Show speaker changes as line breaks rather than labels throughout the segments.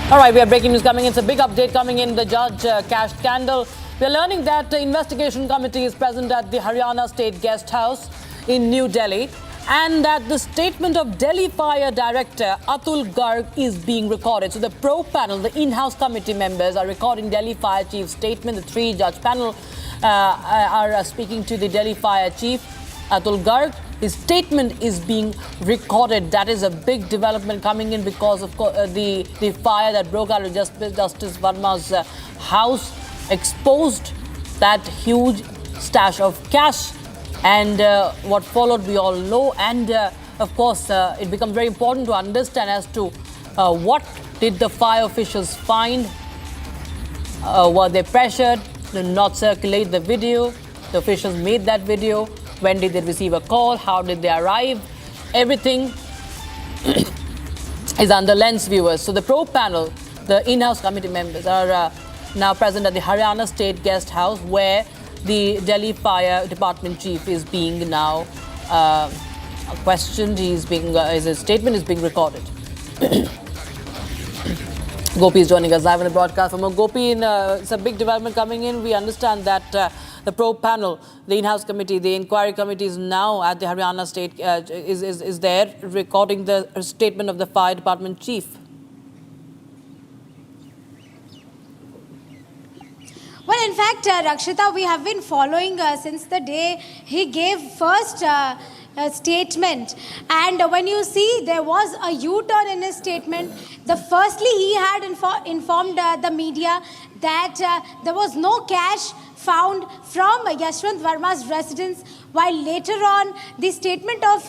All right, we have breaking news coming in. It's a big update coming in. The judge cash scandal. We are learning that the investigation committee is present at the Haryana State Guest House in New Delhi, and that the statement of Delhi Fire Director Atul Garg is being recorded. So the probe panel, the in-house committee members, are recording Delhi Fire Chief's statement. The three-judge panel are speaking to the Delhi Fire Chief Atul Garg. His statement is being recorded. That is a big development coming in because of the fire that broke out at Justice Verma's house, exposed that huge stash of cash, and what followed we all know. And of course, it becomes very important to understand as to what did the fire officials find. Were they pressured to not circulate the video? The officials made that video. When did they receive a call? How did they arrive? Everything is under lens, viewers. So the probe panel, the in-house committee members, are now present at the Haryana State Guest House, where the Delhi Fire Department Chief is being now questioned. His statement is being recorded. Gopi is joining us live on the broadcast. From Gopi, it's a big development coming in. We understand that the probe panel, the in-house committee, the inquiry committee is now at the Haryana State, is there recording the statement of the fire department chief.
Well, in fact, Rakshita, we have been following since the day he gave first statement, and when you see there was a U-turn in his statement. Firstly he had informed the media that there was no cash found from Yashwant Verma's residence, while later on the statement of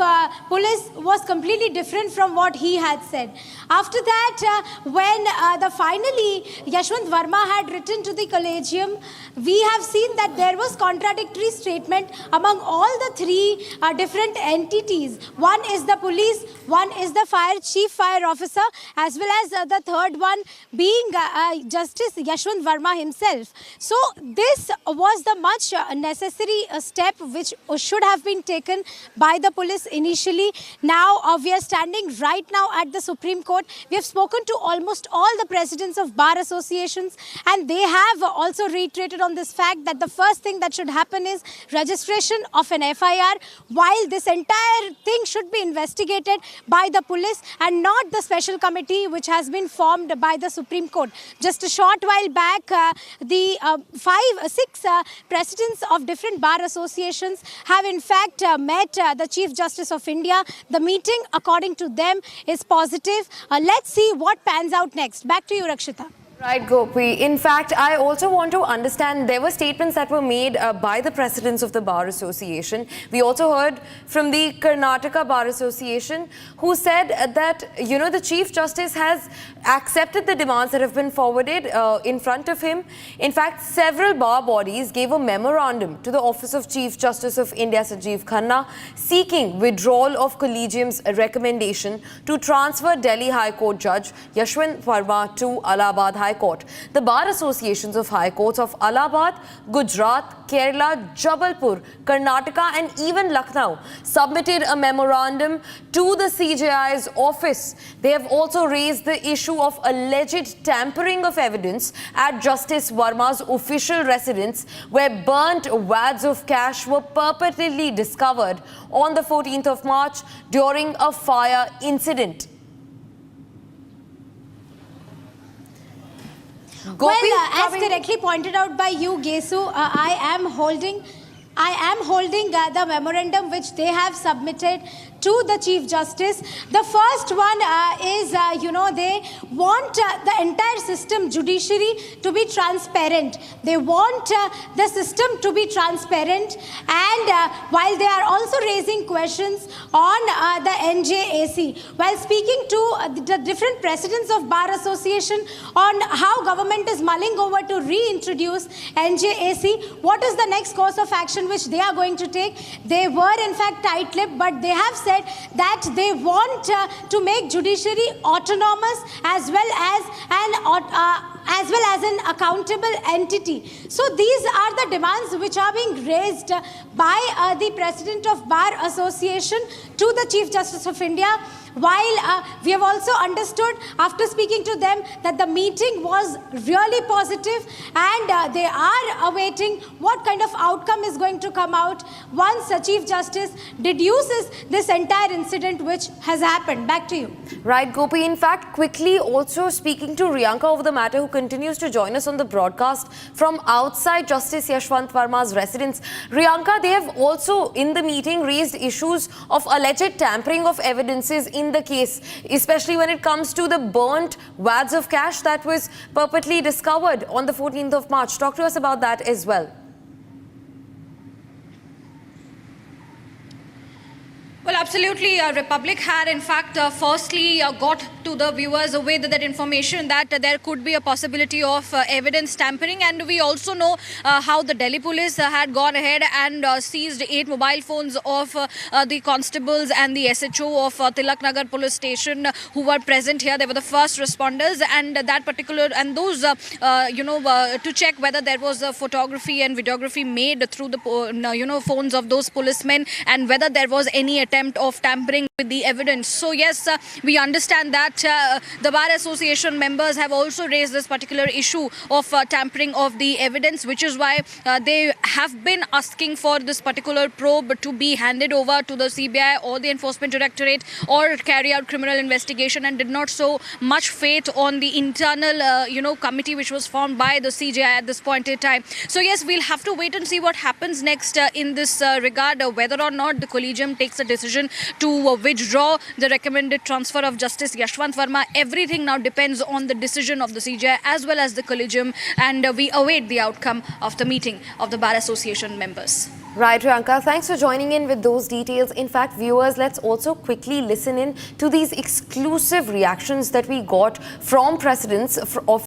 police was completely different from what he had said. After that, when finally Yashwant Verma had written to the collegium, we have seen that there was contradictory statement among all the three different entities. One is the police, one is the chief fire officer, as well as the third one being Justice Yashwant Verma himself. So this was the much necessary step which should have been taken by the police initially. Now we are standing right now at the Supreme Court. We have spoken to almost all the presidents of bar associations, and they have also reiterated on this fact that the first thing that should happen is registration of an FIR, while this entire thing should be investigated by the police and not the special committee which has been formed by the Supreme Court. Just a short while back, the six presidents of different bar associations have in fact met the Chief Justice of India. The meeting, according to them, is positive. Let's see what pans out next. Back to you, Rakshita.
Right, Gopi. In fact, I also want to understand, there were statements that were made by the presidents of the Bar Association. We also heard from the Karnataka Bar Association, who said that, the Chief Justice has accepted the demands that have been forwarded in front of him. In fact, several bar bodies gave a memorandum to the Office of Chief Justice of India, Sanjeev Khanna, seeking withdrawal of Collegium's recommendation to transfer Delhi High Court Judge Yashwant Verma to Allahabad High Court. The Bar Associations of High Courts of Allahabad, Gujarat, Kerala, Jabalpur, Karnataka and even Lucknow submitted a memorandum to the CJI's office. They have also raised the issue of alleged tampering of evidence at Justice Verma's official residence, where burnt wads of cash were purportedly discovered on the 14th of March during a fire incident.
Gopi, as correctly pointed out by you, Gesu, I am holding the memorandum which they have submitted to the Chief Justice. The first one is, they want the entire system, judiciary, to be transparent. They want the system to be transparent, and while they are also raising questions on the NJAC. While speaking to the different presidents of Bar Association on how government is mulling over to reintroduce NJAC, what is the next course of action which they are going to take? They were in fact tight-lipped, but they have said that they want to make judiciary autonomous as well as an accountable entity. So these are the demands which are being raised by the President of Bar Association to the Chief Justice of India. While we have also understood after speaking to them that the meeting was really positive, and they are awaiting what kind of outcome is going to come out once the Chief Justice deduces this entire incident which has happened. Back to you.
Right, Gopi. In fact, quickly also speaking to Riyanka over the matter, who continues to join us on the broadcast from outside Justice Yashwant Verma's residence. Riyanka, they have also in the meeting raised issues of alleged tampering of evidences in the case, especially when it comes to the burnt wads of cash that was purportedly discovered on the 14th of March. Talk to us about that as well.
Well, absolutely. Republic had, in fact, firstly got to the viewers with that information that there could be a possibility of evidence tampering. And we also know how the Delhi police had gone ahead and seized 8 mobile phones of the constables and the SHO of Tilak Nagar police station who were present here. They were the first responders, and that particular, and those, to check whether there was a photography and videography made through the, phones of those policemen, and whether there was any attempt of tampering with the evidence. So yes, we understand that the Bar Association members have also raised this particular issue of tampering of the evidence, which is why they have been asking for this particular probe to be handed over to the CBI or the Enforcement Directorate or carry out criminal investigation, and did not show much faith on the internal committee which was formed by the CJI at this point in time. So yes, we'll have to wait and see what happens next in this regard, whether or not the collegium takes a decision to withdraw the recommended transfer of Justice Yashwant Verma. Everything now depends on the decision of the CJI as well as the collegium, and we await the outcome of the meeting of the Bar Association members.
Right, Riyanka, thanks for joining in with those details. In fact, viewers, let's also quickly listen in to these exclusive reactions that we got from presidents of